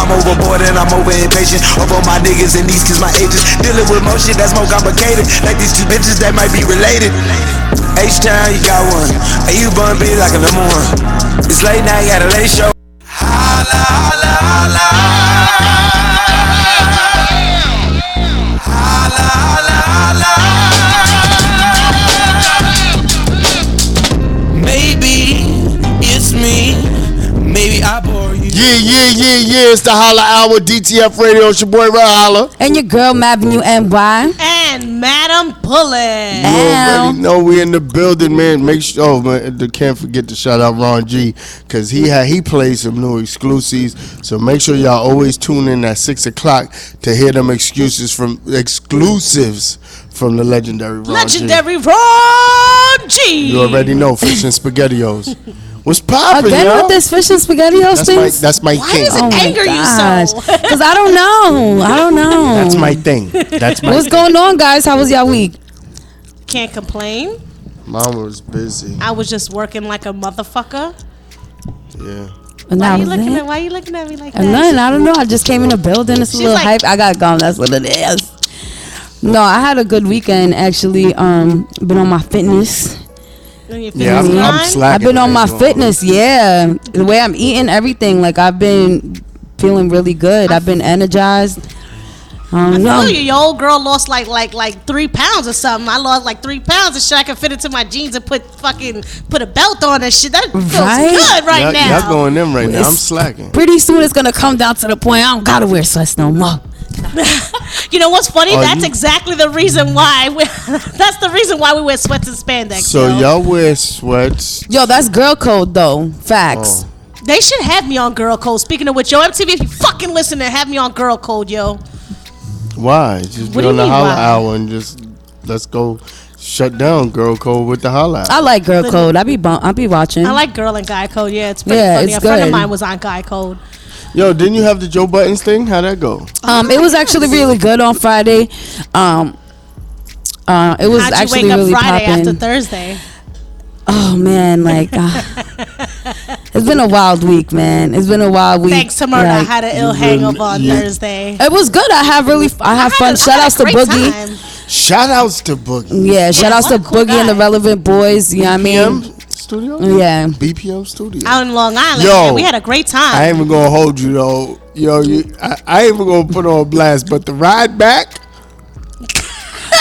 I'm overboard and I'm over impatient. Over my niggas and these kids my ages. Dealing with more shit that's more complicated. Like these two bitches that might be related. H-Town, you got one. And you bun be like a number one. It's late now, you got a late show. Holla, holla, holla. Holla, holla, holla. Maybe it's me. Maybe I bore you. Yeah. It's the Holla Hour, DTF Radio. It's your boy, Red Holla. And your girl, Mavenue NY. And Madam Bullet. You already know we in the building, man. Make sure, oh man, can't forget to shout out Ron G, cause he plays some new exclusives. So make sure y'all always tune in at 6 o'clock to hear them exclusives from the legendary Ron G. Legendary Ron G. You already know, fish and SpaghettiOs. What's poppin', again y'all? with this fish and SpaghettiOs thing? That's my Why thing. does it anger you so? Because I don't know. That's my thing. That's my What's thing. going on, guys? How was y'all week? Can't complain. Mama was busy. I was just working like a motherfucker. Yeah. Why are you looking at me like that? Nothing. I don't know. I just came in the building. It's a little hype. I got gum. That's what it is. No, I had a good weekend actually. Been on my fitness. Yeah, I'm slacking. I've been on my fitness. Yeah, the way I'm eating, everything. Like I've been feeling really good. I've been energized. I feel you. Your old girl lost like 3 pounds or something. I lost like 3 pounds and shit. I can fit into my jeans and put a belt on and shit. That feels good right now. Y'all going in right now. I'm slacking. Pretty soon it's gonna come down to the point I don't gotta wear sweats no more. You know what's funny? That's exactly the reason why. That's the reason why we wear sweats and spandex. So y'all wear sweats? Yo, that's girl code though. Facts. Oh. They should have me on girl code. Speaking of which, yo, MTV, if you fucking listen, have me on girl code, yo. Why? Just be on the Holla Hour and just let's go shut down girl code with the Holla Hour. I like girl code. I be watching. I like girl and guy code. Yeah, it's pretty funny. A friend of mine was on guy code. Yo, didn't you have the Joe Buttons thing? How'd that go? It was actually really good on Friday. It was actually really popping. How'd you wake up Friday after Thursday? Oh man, like it's been a wild week, man. It's been a wild week. Thanks to Murder, I had an ill hangover on Thursday. It was good. I had fun. Shout outs to Boogie. Shout outs to Boogie. Yeah, shout outs to Boogie and the Relevant Boys. You know what I mean? Studio? Yeah. BPM Studio. Out in Long Island. Yo, man. We had a great time. I ain't even gonna hold you though. Yo, I ain't even gonna put on blast, but the ride back.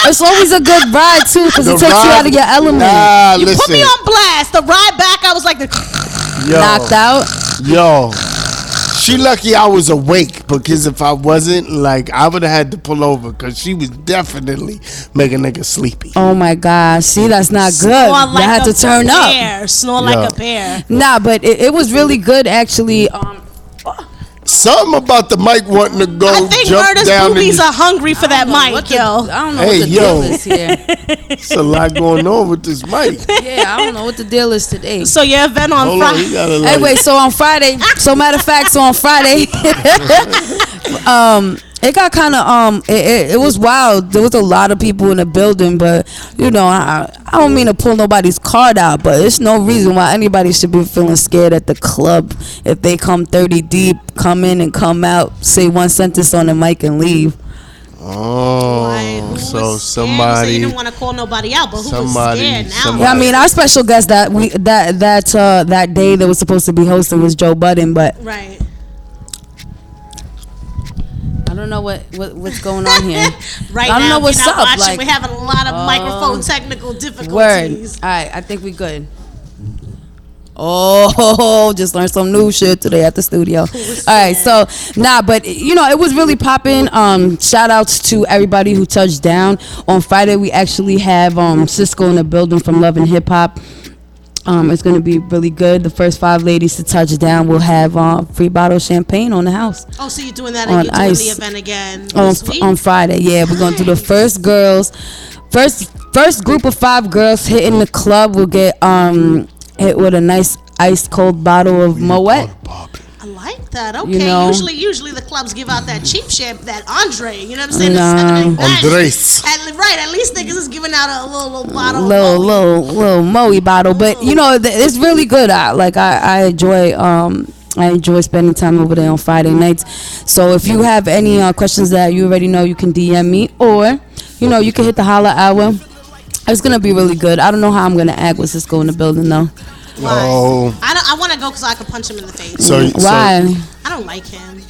It's always a good ride too, because it takes you out of your element. Nah, you listen. Put me on blast. The ride back, I was like knocked out. Yo, she lucky I was awake, because if I wasn't, like, I would have had to pull over, because she was definitely making niggas sleepy. Oh my gosh, see, that's not good. I had to turn up. Snore like a bear. Nah, but it was really good actually. Something about the mic wanting to go. I think jump Murder's down boobies are hungry for that mic, yo. I don't know what the deal is here. It's a lot going on with this mic. Yeah, I don't know what the deal is today. So your event on Friday. Anyway, so on Friday, on Friday, it got kind of it was wild. There was a lot of people in the building, but you know, I don't mean to pull nobody's card out, but there's no reason why anybody should be feeling scared at the club if they come 30 deep, come in and come out, say one sentence on the mic and leave. Oh, so somebody. So you didn't want to call nobody out, but who was scared now? Yeah, I mean, our special guest that day that was supposed to be hosting was Joe Budden, but right. I don't know what's going on here. Right I don't now, know what's up. Watching, like, we're having a lot of microphone technical difficulties. Word. All right, I think we good. Oh, just learned some new shit today at the studio. All right, so but you know, it was really popping. Shout outs to everybody who touched down on Friday. We actually have Cisco in the building from Love and Hip Hop. It's going to be really good. The first 5 ladies to touch down will have free bottle of champagne on the house. Oh, so you're doing that and you're doing the event again on Friday. Yeah, we're going to do the first group of 5 girls hitting the club will get hit with a nice ice cold bottle of Moet. I like that. Okay, you know, usually the clubs give out that cheap shit, that Andre. You know what I'm saying? Andres. Right, at least niggas is giving out a little bottle, little Moe bottle. But you know, it's really good. I enjoy I enjoy spending time over there on Friday nights. So if you have any questions that you already know, you can DM me, or you can hit the Holla Hour. It's gonna be really good. I don't know how I'm gonna act with Cisco in the building though. Why? Oh. I want to go because I could punch him in the face. Why? I don't like him.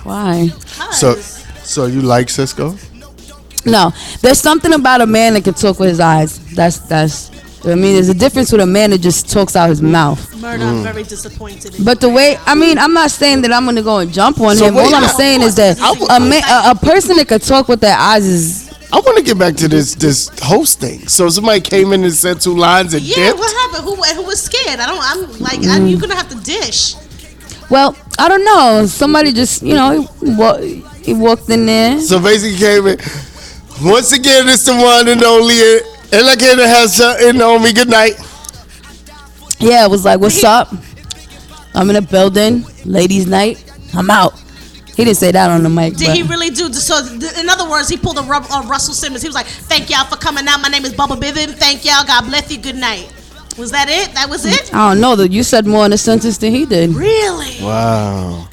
Why? So you like Cisco? No, there's something about a man that can talk with his eyes. That's. I mean, there's a difference with a man that just talks out his mouth. Murder, I'm very disappointed in But the way, I mean, I'm not saying that I'm gonna go and jump on him. wait, All I'm saying is that a person that could talk with their eyes is. I want to get back to this host thing. So somebody came in and said 2 lines and dipped. What happened? Who was scared? I'm like, you're gonna have to dish. Well, I don't know. Somebody just, he walked in there. So basically came in. Once again, it's the one and only. And I came to have something on me. Good night. Yeah, it was like, what's up? I'm in a building. Ladies' night. I'm out. He didn't say that on the mic. Did he really do? So, in other words, he pulled a Russell Simmons. He was like, "Thank y'all for coming out. My name is Bubba Bivin. Thank y'all. God bless you. Good night." Was that it? That was it? I don't know. You said more in a sentence than he did. Really? Wow.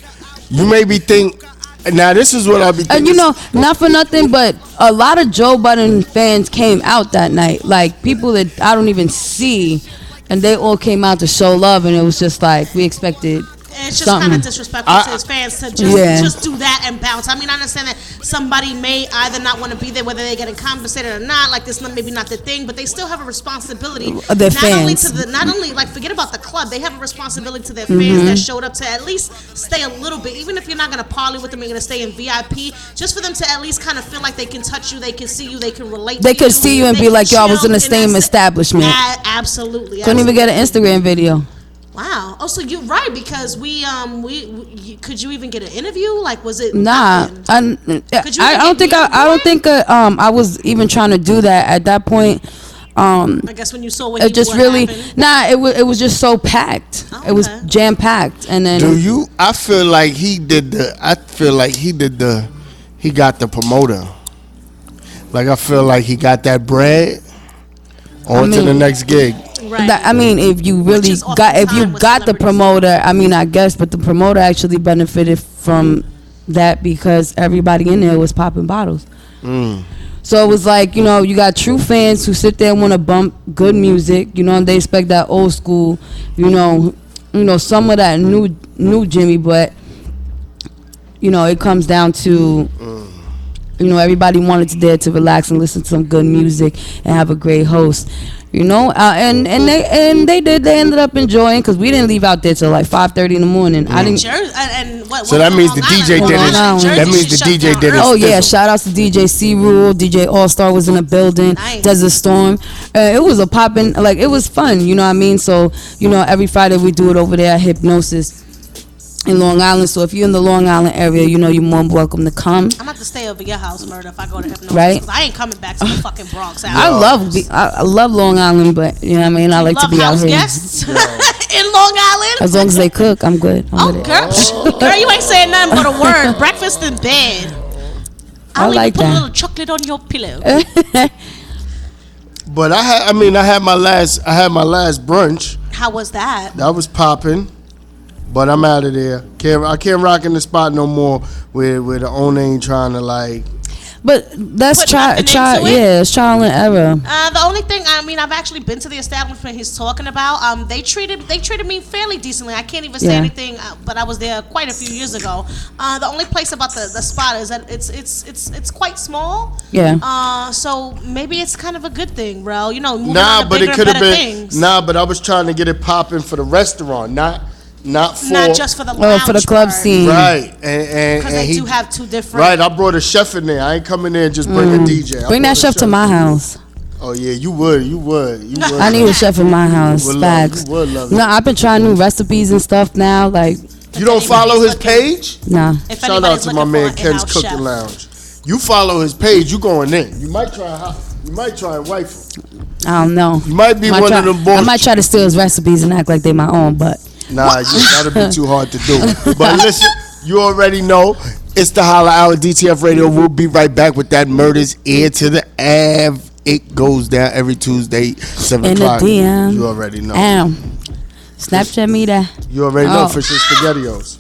You made me think. Now this is what I'll be thinking. And not for nothing, but a lot of Joe Budden fans came out that night. Like people that I don't even see, and they all came out to show love, and it was just like we expected. It's just kind of disrespectful to his fans to just do that and bounce. I mean, I understand that somebody may either not want to be there, whether they're getting compensated or not. Like this, maybe not their thing, but they still have a responsibility. Their fans. Not only like forget about the club, they have a responsibility to their fans that showed up to at least stay a little bit. Even if you're not gonna parley with them, you're gonna stay in VIP. Just for them to at least kind of feel like they can touch you, they can see you, they can relate. They could see you and be like, y'all was in the same establishment. Absolutely. Couldn't even get an Instagram video. Wow. Oh, so you're right because we could you even get an interview? Like, was it? Nah, I don't think I was even trying to do that at that point. I guess when you saw what it just really happened. It was just so packed. Oh, okay. It was jam packed, and then I feel like he did he got the promoter. Like I feel like he got that bread on to the next gig. Right. If you really got the promoter, I guess, but the promoter actually benefited from that because everybody in there was popping bottles. So it was like, you got true fans who sit there and want to bump good music, and they expect that old school, some of that new Jimmy, but it comes down to everybody wanted to there to relax and listen to some good music and have a great host. And they did. They ended up enjoying because we didn't leave out there till like 5:30 in the morning. I didn't. So that means the DJ did it. That means the DJ did it. Oh yeah! Shout outs to DJ C Rule, DJ All Star was in the building. Nice. Desert Storm. It was a poppin'. Like it was fun. You know what I mean? So every Friday we do it over there at Hypnosis in Long Island. So if you're in the Long Island area, you're more than welcome to come. I'm about to stay over your house, Murder, if I go to Hypnosis. Right? Because I ain't coming back to the fucking Bronx. I love Long Island, but you know what I mean? I like to be out here. Guests in Long Island? As long as they cook, I'm good. Girl, you ain't saying nothing but a word. Breakfast in bed. I'll like even put that. a little chocolate on your pillow. But I had my last brunch. How was that? That was popping. But I'm out of there. I can't rock in the spot no more where the owner ain't trying to like. But that's it's trial and error. The only thing, I've actually been to the establishment he's talking about. They treated me fairly decently. I can't even say anything, but I was there quite a few years ago. The only place about the spot is that it's quite small. Yeah. So maybe it's kind of a good thing, bro. But it could have been. Things. But I was trying to get it popping for the restaurant, not just for the lounge for the club scene, right? Because they do have two different. Right, I brought a chef in there. I ain't coming there and just bring a DJ. Bring that chef to my house. Oh yeah, you would. I need a chef in my house. Facts. You would love it. No, I've been trying new recipes and stuff now. Like, you don't follow his page? Nah. Shout out to my man Ken's Cooking Lounge. You follow his page, you going in. You might try and wife him. I don't know. You might be one of them boys. I might try to steal his recipes and act like they my own, but. Nah, that'll be too hard to do. But listen, you already know it's the Holla Hour DTF Radio. We'll be right back with that Murders Ear to the Ave. It goes down every Tuesday, 7 o'clock. In the DM. You already know. Snapchat me that. You already know Fish and SpaghettiOs.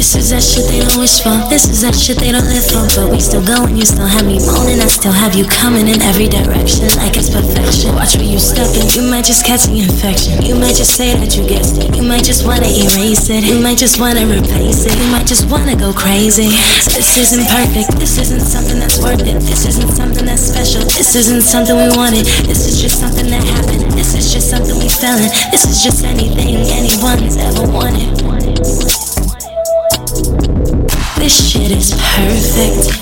This is that shit they don't wish for. This is that shit they don't live for. But we still going, you still have me moaning. I still have you coming in every direction like it's perfection. Watch where you stepping, you might just catch the infection. You might just say that you guessed it. You might just wanna erase it. You might just wanna replace it. You might just wanna go crazy. This isn't perfect. This isn't something that's worth it. This isn't something that's special. This isn't something we wanted. This is just something that happened. This is just something we felt. This is just anything anyone's ever wanted. This shit is perfect,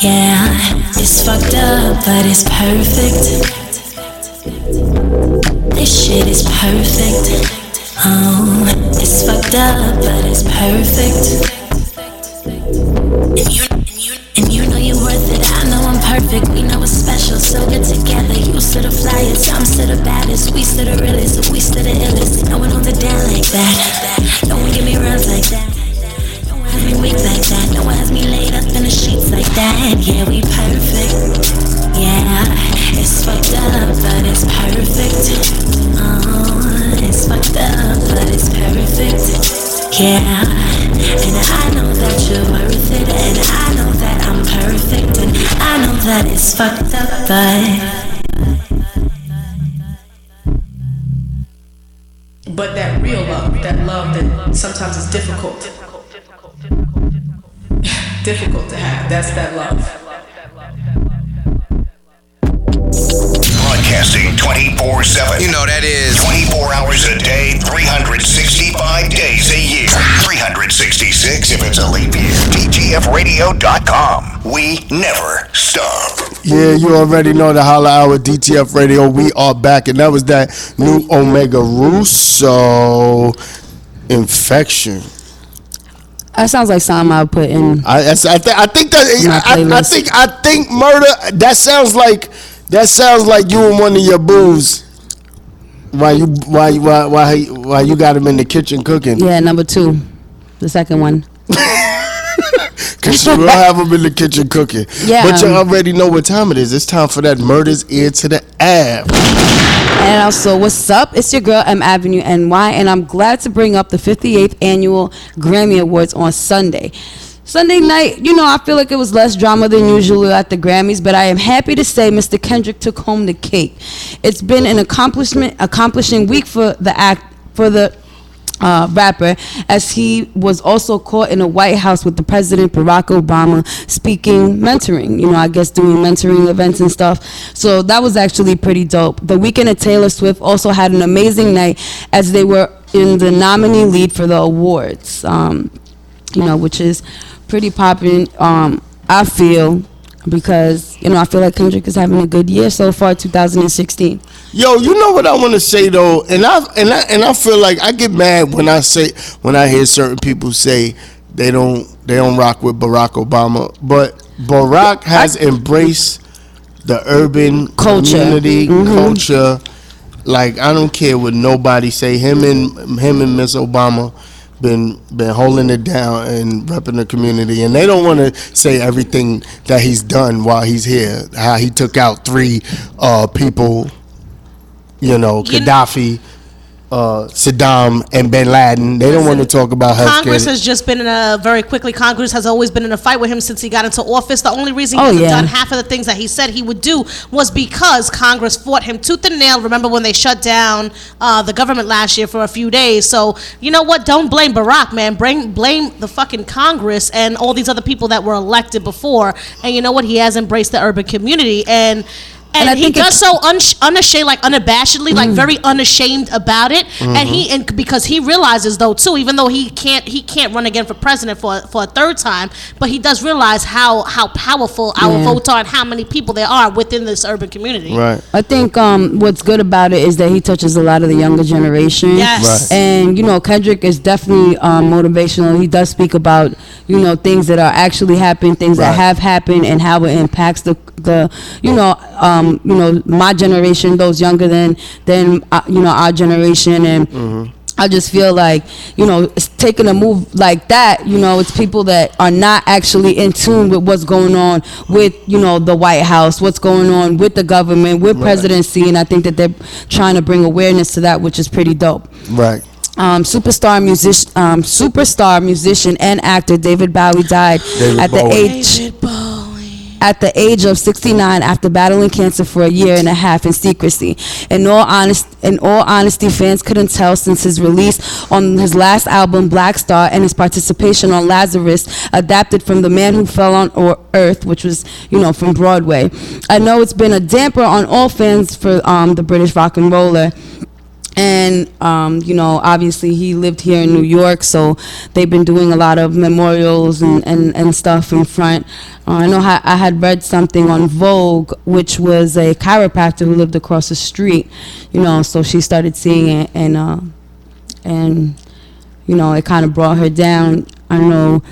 yeah. It's fucked up, but it's perfect. This shit is perfect, oh. It's fucked up, but it's perfect. And you know you're worth it. I know I'm perfect. We know it's special, so good together. You still the flyest, I'm still the baddest. We still the realest, we still the illest. No one holds it down like that. No one give me runs like that. Me weak like that. No one has me laid up in the sheets like that. Yeah, we perfect. Yeah, it's fucked up, but it's perfect. Oh, it's fucked up, but it's perfect. Yeah, and I know that you're worth it, and I know that I'm perfect, and I know that it's fucked up, but that real love, that sometimes is difficult to have. That's that love. Broadcasting 24/7. You know that is 24 hours a day, 365 days a year. 366 if it's a leap year. DTFradio.com. We never stop. Yeah, you already know the Holla Hour, DTF Radio. We are back, and that was that new Omega Russo Infection. That sounds like something I would put in. I think murder. That sounds like you and one of your boos. Why you got him in the kitchen cooking? Yeah, number 2, the second one. Cause you will have him in the kitchen cooking. Yeah, but you already know what time it is. It's time for that murder's ear to the ab. And also, what's up? It's your girl M Avenue NY, and I'm glad to bring up the 58th annual Grammy Awards on Sunday. Sunday night, I feel like it was less drama than usual at the Grammys, but I am happy to say Mr. Kendrick took home the cake. It's been an accomplishing week for the rapper, as he was also caught in the White House with the President Barack Obama speaking mentoring, I guess doing mentoring events and stuff. So that was actually pretty dope. The Weeknd and Taylor Swift also had an amazing night, as they were in the nominee lead for the awards, which is pretty popping, I feel, because I feel like Kendrick is having a good year so far, 2016. Yo, you know what I want to say though, and I feel like I get mad when I hear certain people say they don't rock with Barack Obama, but Barack has embraced the urban community culture. Like, I don't care what nobody say. Him and Miss Obama been holding it down and repping the community, and they don't want to say everything that he's done while he's here. How he took out 3 people, Gaddafi, Saddam, and Bin Laden. They don't want to talk about healthcare. Congress has just been Congress has always been in a fight with him since he got into office. The only reason he hasn't done half of the things that he said he would do was because Congress fought him tooth and nail. Remember when they shut down the government last year for a few days? So, you know what? Don't blame Barack, man. Blame the fucking Congress and all these other people that were elected before. And you know what? He has embraced the urban community, and he does so unashamed, like unabashedly, like very unashamed about it. And because he realizes though too, even though he can't run again for president for a third time, but he does realize how powerful our votes are and how many people there are within this urban community. Right. I think what's good about it is that he touches a lot of the younger generation. Yes. Right. And Kendrick is definitely motivational. He does speak about things that are actually happening, things that have happened, and how it impacts the my generation, those younger than our generation, and I just feel like, it's taking a move like that, it's people that are not actually in tune with what's going on with, the White House, what's going on with the government, with presidency, and I think that they're trying to bring awareness to that, which is pretty dope. Right. Superstar musician and actor David Bowie died at the age of 69 after battling cancer for a year and a half in secrecy. In all honesty, fans couldn't tell since his release on his last album, Black Star, and his participation on Lazarus, adapted from The Man Who Fell on Earth, which was, from Broadway. I know it's been a damper on all fans for the British rock and roller. And, obviously he lived here in New York, so they've been doing a lot of memorials and stuff in front. I know I had read something on Vogue, which was a chiropractor who lived across the street, so she started seeing it, and it kind of brought her down. I know,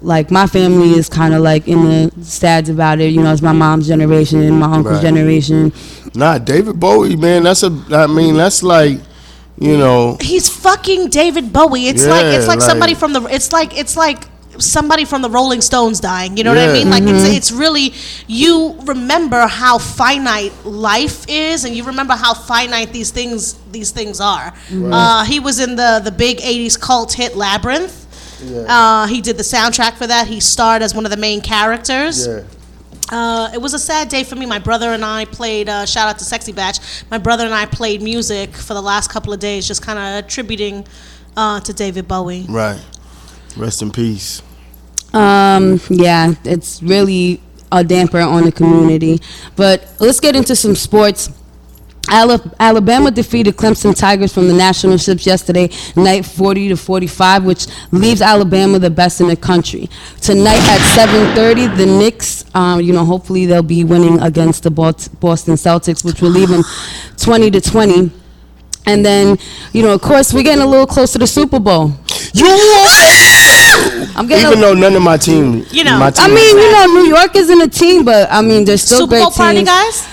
like, my family is kind of like in the sads about it, it's my mom's generation and my uncle's generation. Nah, David Bowie, man, that's like, He's fucking David Bowie. It's like somebody from the somebody from the Rolling Stones dying. You know what I mean? Like, it's really, you remember how finite life is, and you remember how finite these things are. Right. He was in the big 80s cult hit Labyrinth. Yeah. He did the soundtrack for that. He starred as one of the main characters. Yeah. It was a sad day for me. My brother and I played, shout out to Sexy Batch, my brother and I played music for the last couple of days, just kind of attributing to David Bowie. Right. Rest in peace. Yeah, it's really a damper on the community. But let's get into some sports. Alabama defeated Clemson Tigers from the national ships yesterday night 40-45, which leaves Alabama the best in the country. Tonight at 7:30, the Knicks, hopefully they'll be winning against the Boston Celtics, which will leave them 20-20. And then, of course, we're getting a little close to the Super Bowl. Even though none of my team, New York isn't a team, but there's still Super great Bowl party, teams. guys?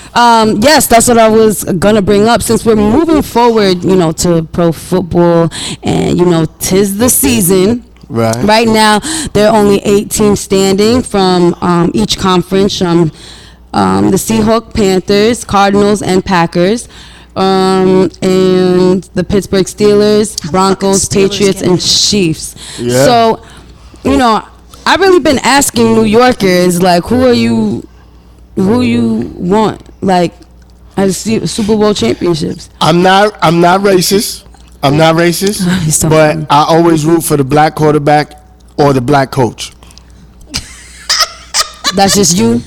Yes, that's what I was gonna bring up. Since we're moving forward, to pro football, and tis the season. Right. Right now, there are only 8 teams standing from each conference. The Seahawks, Panthers, Cardinals, and Packers. And the Pittsburgh Steelers, Broncos, Patriots, and Chiefs. Yeah. So, I've really been asking New Yorkers, like, who you want, like, as Super Bowl championships. I'm not racist. So but funny. I always root for the black quarterback or the black coach. That's just you?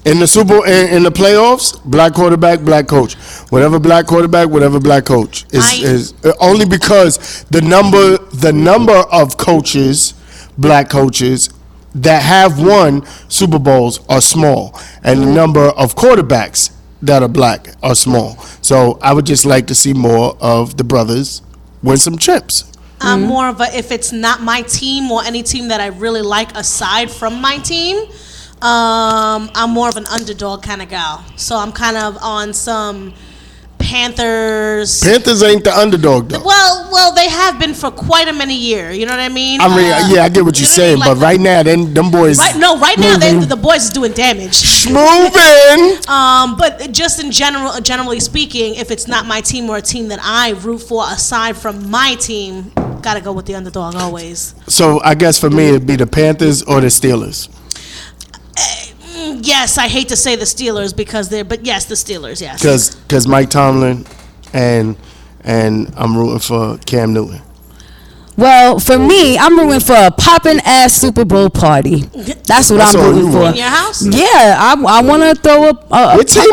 In the Super Bowl, in the playoffs, black quarterback, black coach. Whatever black quarterback, whatever black coach is only because the number of coaches, black coaches, that have won Super Bowls are small, and the number of quarterbacks that are black are small. So I would just like to see more of the brothers win some chips. I'm more of a, if it's not my team or any team that I really like aside from my team, I'm more of an underdog kind of gal. So I'm kind of on some Panthers. Panthers ain't the underdog though. Well, they have been for quite a many years. You know what I mean? I get what you're saying, but right now, them boys. Right now, the boys is doing damage. Moving. But just in generally speaking, if it's not my team or a team that I root for aside from my team, gotta go with the underdog always. So I guess for me, it'd be the Panthers or the Steelers. Yes, I hate to say the Steelers but yes, the Steelers, yes. Because Mike Tomlin and I'm rooting for Cam Newton. Well, for me, I'm rooting for a poppin' ass Super Bowl party. That's what I'm rooting for. In your house? Yeah, I want to throw up. Your team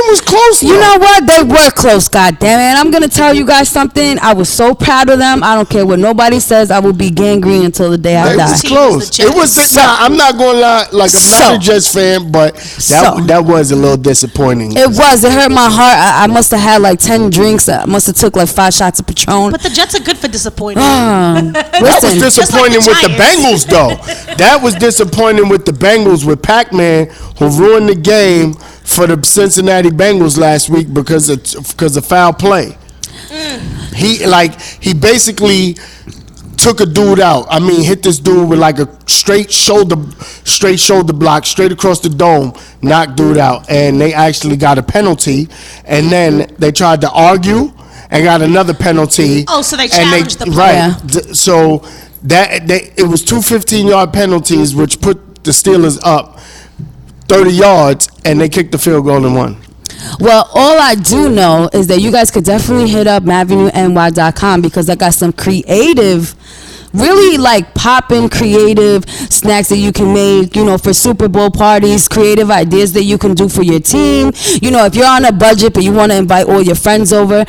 was close. You know what? They were close. God damn it! I'm gonna tell you guys something. I was so proud of them. I don't care what nobody says. I will be gangrene until the day I die. It was close. It was. I'm not gonna lie. Like, I'm not a Jets fan, but that was a little disappointing. It was. It hurt my heart. I must have had like 10 drinks. I must have took like 5 shots of Patron. But the Jets are good for disappointing. That was disappointing with the Bengals, though. That was disappointing with the Bengals with Pac-Man, who ruined the game for the Cincinnati Bengals last week because of foul play. He basically took a dude out. I mean, hit this dude with like a straight shoulder block, straight across the dome, knocked dude out. And they actually got a penalty. And then they tried to argue and got another penalty. Oh, so they challenged the play. Right. Yeah. So it was two 15-yard penalties, which put the Steelers up 30 yards, and they kicked the field goal and won. Well, all I do know is that you guys could definitely hit up MavenueNY.com because I got some creative, really like popping creative snacks that you can make, for Super Bowl parties, creative ideas that you can do for your team. If you're on a budget but you want to invite all your friends over,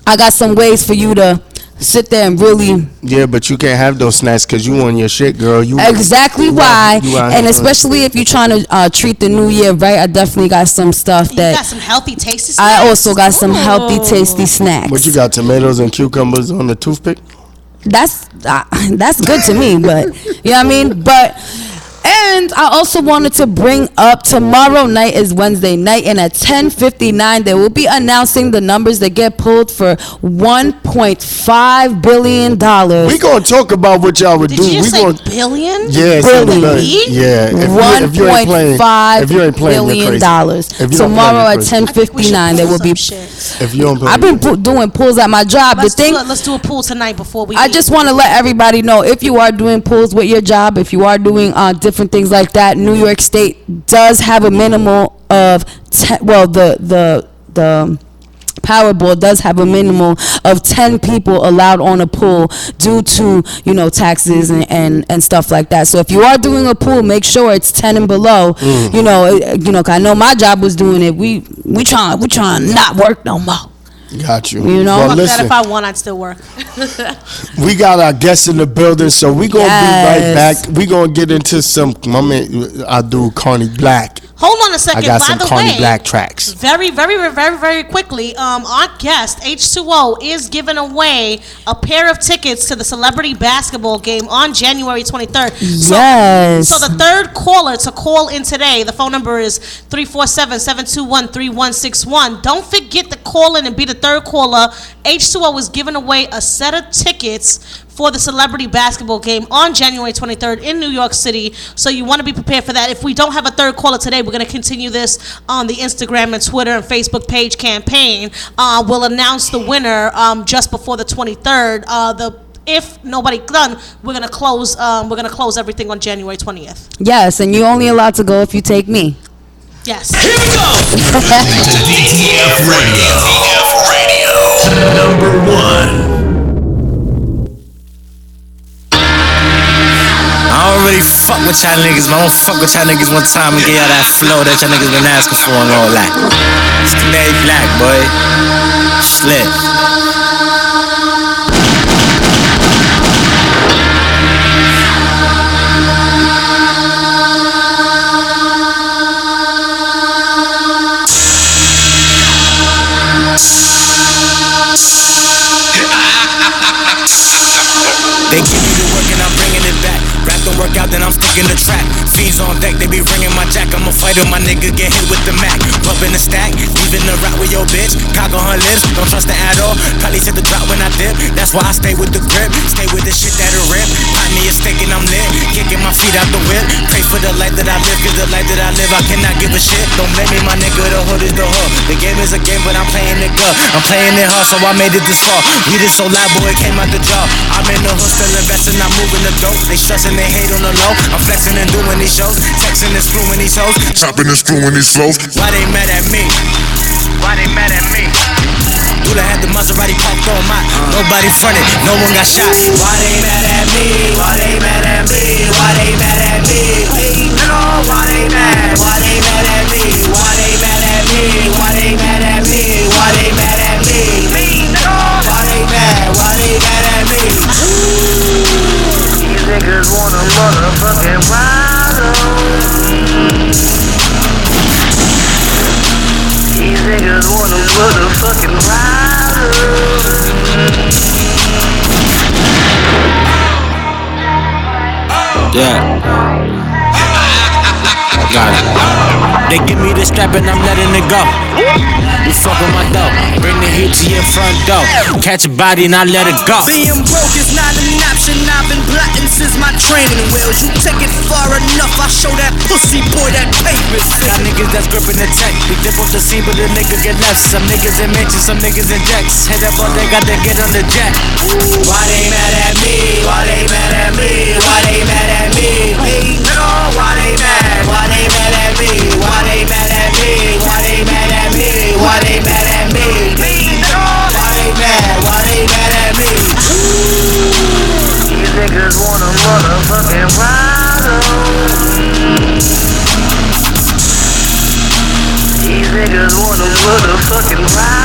I got some ways for you to sit there and really. Yeah, but you can't have those snacks because you on your shit, girl. Exactly why. And especially if you're trying to treat the new year right, I definitely got some stuff that. You got some healthy, tasty snacks? I also got some healthy, tasty snacks. What you got, tomatoes and cucumbers on the toothpick? That's good to me, but you know what I mean? And I also wanted to bring up tomorrow night is Wednesday night, and at 10:59 they will be announcing the numbers that get pulled for $1.5 billion. We gonna talk about what y'all would do. Did you just say billion? Yeah, billion. Yeah, $1.5 billion. Tomorrow at 10:59 there will be. If you don't play, I've been doing pulls at my job. Let's do a pool tonight before we. I just want to let everybody know, if you are doing pulls with your job, if you are doing different things like that, New York State does have a minimal of the Powerball does have a minimum of 10 people allowed on a pool due to taxes and stuff like that. So if you are doing a pool, make sure it's 10 and below. I know my job was doing it. We trying not work no more. Got you. Well, listen, that if I won, I'd still work. We got our guests in the building, so we gonna be right back. We gonna get into some. My man, I do Carney Black. Hold on a second. I got By some the Carney way, Black tracks. Very, very, very, very quickly, our guest H2O is giving away a pair of tickets to the celebrity basketball game on January 23rd. Yes. So the third caller to call in today, the phone number is 347-721-3161. Don't forget to call in and be the third caller. H2O is giving away a set of tickets for the celebrity basketball game on January 23rd in New York City. So you want to be prepared for that. If we don't have a third caller today, we're going to continue this on the Instagram and Twitter and Facebook page campaign. We'll announce the winner just before the 23rd. If nobody done, we're gonna close everything on January 20th. Yes, and you're only allowed to go if you take me. Yes. Here we go. DTF Radio. Number one. I don't really fuck with y'all niggas, but I'm gonna fuck with y'all niggas one time and get y'all that flow that y'all niggas been asking for and all that. It's Canary Black, boy. Slit. They give me the work and I'm bringing it back. Rap don't work out, then I'm sticking the track. Fiends on deck, they be ringing my jack. I'm a fighter, my nigga get hit with the Mac. Rubbing the stack, leaving the rock with your bitch. Cock on her lips, don't trust her at all. Probably hit the drop when I dip. That's why I stay with the grip. Stay with the shit that'll rip. Pop me a stick and I'm lit. Kicking my feet out the whip. Pray for the life that I live, cause the life that I live, I cannot give a shit. Don't blame me, my nigga, the hood is the hood. The game is a game, but I'm playing it good. I'm playing it hard, so I made it this far. We did so loud, boy, it came out the jaw. I'm in the hood, still investing, I'm moving the dope. They stressing, they hate on the low. I'm flexing and doing these shows. Texting and screwing these hoes. Chopping and screwing these flows. Why they mad at me? Why they mad at me? Duda had the Maserati parked on my. Nobody fronted, no one got shot. Why they mad at me? Why they mad at me? Why they mad at me? No, why they mad? Why they mad at me? Why they mad at me? Why they mad at me? Why they mad at me? No, why they mad? Why they mad at me? These niggas want a motherfucking ride. These niggas want a motherfucking ride. Yeah. Got it. They give me the strap and I'm letting it go. You fuck with my dough, bring the heat to your front door. Catch a body and I let it go. Being broke is not an option. I've been plotting since my training wheels. You take it far enough, I show that pussy boy that pavement. Got niggas that's gripping the tech. We dip off the scene, but the nigga get left. Some niggas in mansions, some niggas in jets. Head up all they got to get on the jet. Why they mad at me? Why they mad at me? Why they mad at me? Me no. Why they mad? Why they mad at me? Why they mad at me? Why they mad at me? Why they mad at me? Me no. Why they mad? Why they mad at me? These niggas want a motherfucking ride. These niggas want a motherfucking ride.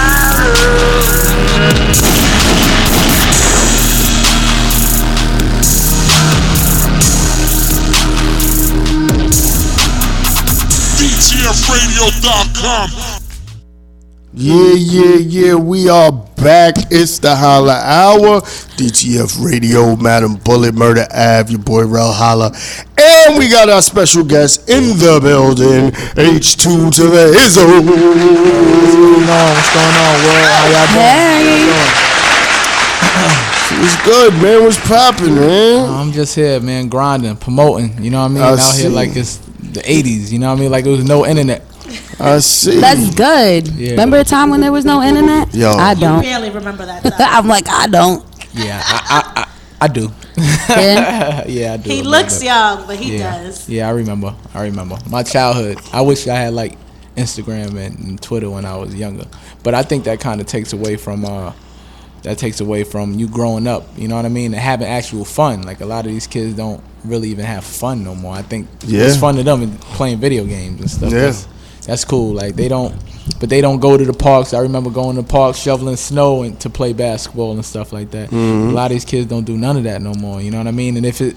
DTFradio.com. Yeah, we are back. It's the Holla Hour. DTF Radio, Madam Bullet, Murder Ave, your boy Rel Holla. And we got our special guest in the building, H2 to the Izzo. What's going on, world? How y'all doing? It's good, man. What's poppin', man? I'm just here, man, grinding, promoting, you know what I mean? Out here like it's the 80s, you know what I mean? Like there was no internet. I see. That's good. Yeah. Remember a time when there was no internet? Yo. I don't. You barely remember that time. I'm like, I don't. Yeah, I do. Yeah? Yeah, I do. He looks young, but he does. Yeah, I remember. My childhood. I wish I had like Instagram and Twitter when I was younger. But I think that kind of takes away from you growing up, you know what I mean, and having actual fun. Like a lot of these kids don't really even have fun no more. I think it's fun to them playing video games and stuff. Yeah. That's cool. Like they don't go to the parks. I remember going to the parks, shoveling snow and to play basketball and stuff like that. Mm-hmm. A lot of these kids don't do none of that no more. You know what I mean? And if you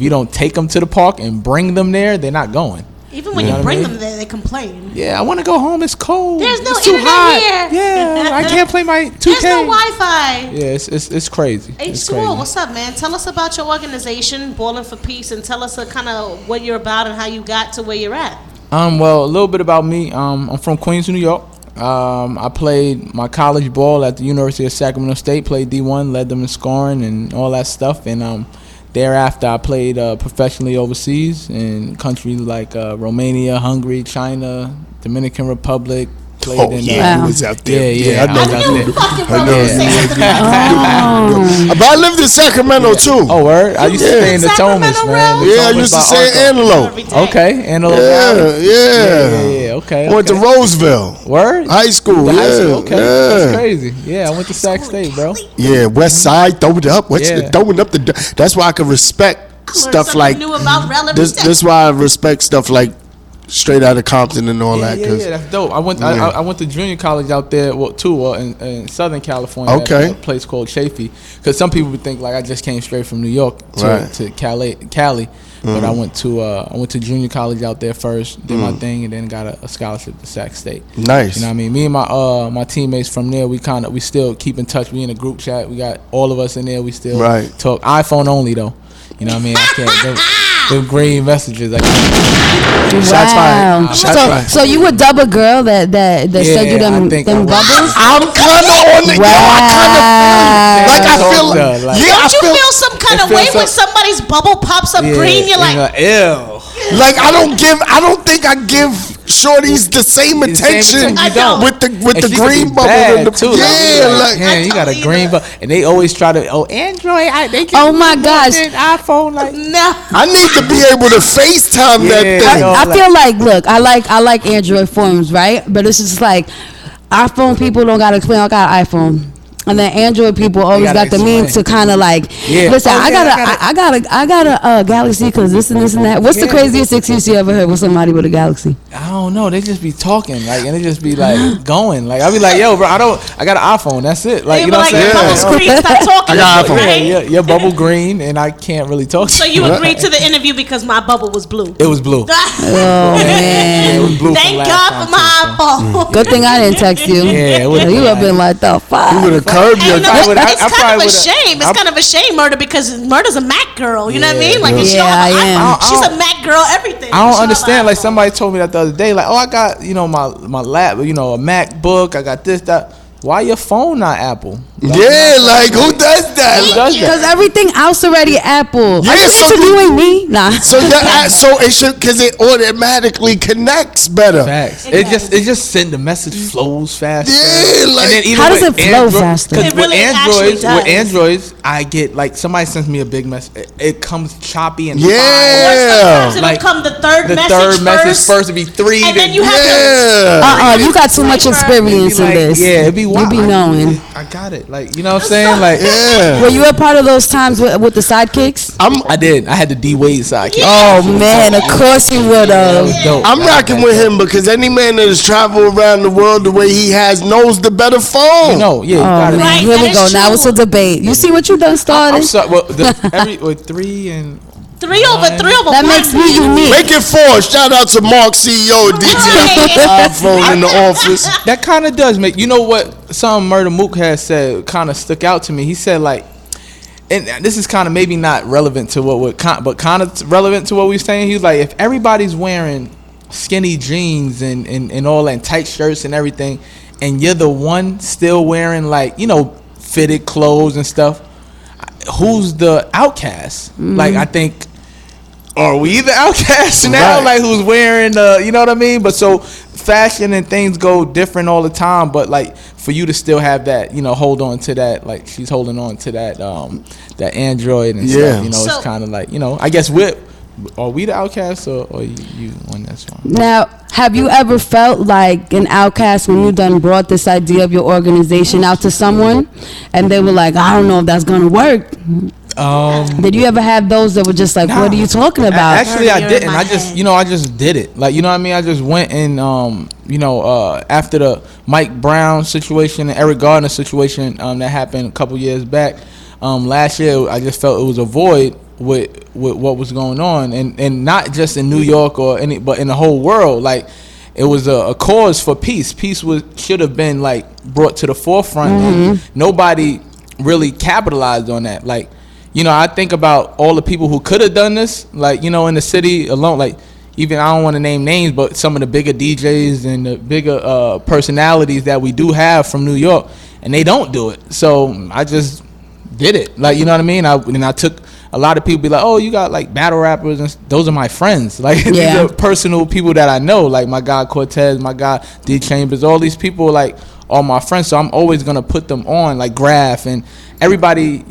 don't take them to the park and bring them there, they're not going. Even when you bring them there, they complain. Yeah, I want to go home. It's cold. There's no it's too internet hot. here. Yeah, I can't play my 2K. There's no Wi-Fi. Yeah, it's crazy. H2O, what's up, man? Tell us about your organization, Ballin' for Peace, and tell us kind of what you're about and how you got to where you're at. Well, a little bit about me. I'm from Queens, New York. I played my college ball at the University of Sacramento State. Played D1, led them in scoring and all that stuff. And thereafter, I played professionally overseas in countries like Romania, Hungary, China, Dominican Republic. Oh yeah, he was out there. Yeah, I know. I know. But I lived in Sacramento too. Oh, word! I used to stay in the Thomas, man. Yeah, I used to stay in Antelope. Okay, Antelope. Yeah. Okay. I went to Roseville. Word? High school. High school. Okay, Yeah. that's crazy. Yeah, I went to Sac State, bro. Yeah, West Side, throw it up. Throwing up the. That's why I can respect stuff like new about relevant this. That's why I respect stuff like straight out of Compton and all that. Yeah, that's dope. I went to junior college out there, in Southern California. Okay. At a place called Chaffee. Because some people would think like I just came straight from New York to Cali. But I went to junior college out there first, did my thing, and then got a scholarship to Sac State. Nice. You know what I mean? Me and my teammates from there, we still keep in touch. We in a group chat. We got all of us in there. We still talk. iPhone only though. You know what I mean? I can't. Them green messages. Like, shots fired. Shots fired. So you would dub a girl that sent you them bubbles? I'm kind of on the. Wow. I feel some kind of way when somebody's bubble pops up green. You're like, ew. Like I don't think I give shorties the same attention with the green bubble and the too. You got a green bubble, and they always try to Android. Oh my gosh, iPhone like no. I need to be able to FaceTime that thing. I feel like, look, I like Android phones, right? But it's just like iPhone people don't gotta explain. I got an iPhone. And then Android people always got the means to kind of like, listen, I got a Galaxy because this and that. What's the craziest excuse you ever heard with somebody with a Galaxy? I don't know. They just be talking like, and they just be like going. Like I be like, yo, bro, I got an iPhone. That's it. Like you know what I'm saying? Stop talking. I got an iPhone. Yeah, your bubble green, and I can't really talk. So you agreed to the interview because my bubble was blue. It was blue. Oh man! It was blue. Thank God for my iPhone. Good thing I didn't text you. Yeah, you would have been like the fuck. You would have curb your. And, no, I would- I it's kind probably of a would've- shame. It's kind of a shame, Murder, because Murder's a Mac girl. You know what I mean? Like, Yeah, she don't have an I am. iPhone. She's a Mac girl. Everything. I She don't have understand. an Like iPhone. somebody told me that the other day. Like, oh, I got my lap, a MacBook. I got this, that. Why your phone not Apple? Yeah, like who does that? Who does Because that? everything else already Apple. Yeah, I so so you ain't me. Nah. So so it should, because it automatically connects better. Facts. It just send the message flows faster. Yeah, like- and then even How does with it flow faster? Because It really with actually Androids, does. I get like somebody sends me a big message. It comes choppy and Yeah. Sometimes it'll Like, come the third the message third message first. first to be 3. And then you have Yeah. You got too much experience in this. Yeah, it'd be You wild. be knowing. I got it. Like, you know what I'm saying? Like, Yeah. Were you a part of those times with the sidekicks? I did. I had the D Wade sidekick. Oh man, of course you would That was have. dope. I'm rocking with him because any man that has traveled around the world the way he has knows the better phone. No, yeah, you Oh got it. man, Right, here we that go. is Now true. it's a debate. You see what you done I'm started? sorry. Well, with 3 and 3 over That 1. makes me unique. Make it 4. Shout out to Mark, CEO of DTF iPhone in the office. that kind of does make, you know what, some Murder Mook has said kind of stuck out to me. He said, like, and this is kind of maybe not relevant to but kind of relevant to what we're saying. He was like, if everybody's wearing skinny jeans and all that, and tight shirts and everything, and you're the one still wearing, like, fitted clothes and stuff, who's the outcast? Like, I think, are we the outcasts now? Right. Like, who's wearing you know what I mean? But so fashion and things go different all the time, but like for you to still have that, hold on to that, like she's holding on to that that Android and Yeah. stuff, So- it's kind of like, I guess are we the outcasts or you on that song? Now, have you ever felt like an outcast when you done brought this idea of your organization out to someone and they were like, I don't know if that's gonna work? Did you ever have those that were just like, what are you talking about? Actually, I You're in didn't. my I just, head. I just did it. Like, you know what I mean? I just went and, after the Mike Brown situation and Eric Gardner situation that happened a couple years back, last year, I just felt it was a void with what was going on, and not just in New York but in the whole world. Like, it was a cause for peace. Peace should have been like brought to the forefront. And nobody really capitalized on that. Like, I think about all the people who could have done this, like, in the city alone, like, even, I don't want to name names, but some of the bigger DJs and the bigger personalities that we do have from New York, and they don't do it. So I just did it. Like, you know what I mean? I took a lot of people be like, oh, you got like battle rappers, and those are my friends. Like, these Yeah. are personal people that I know, like my guy Cortez, my guy D Chambers, all these people like are my friends. So I'm always gonna put them on, like Graph and everybody.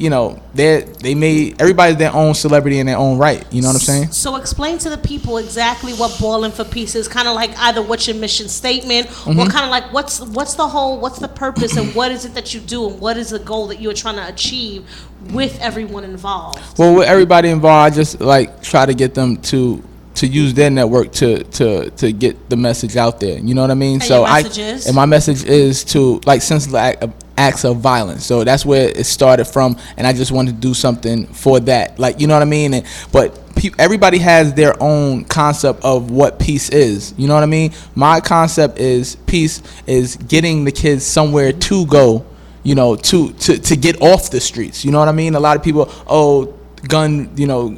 Everybody's their own celebrity in their own right. You know what I'm saying? So explain to the people exactly what Ballin' for Peace is. Kind of like either what's your mission statement, Mm-hmm. or kind of like what's the purpose, and what is it that you do, and what is the goal that you're trying to achieve with everyone involved. Well, with everybody involved, I just like try to get them to use their network to get the message out there. You know what I mean? And your message is? And my message is to like senseless acts of violence. So that's where it started from, and I just wanted to do something for that. Like, you know what I mean? But everybody has their own concept of what peace is. You know what I mean? My concept is peace is getting the kids somewhere to go. To get off the streets. You know what I mean? A lot of people, gun,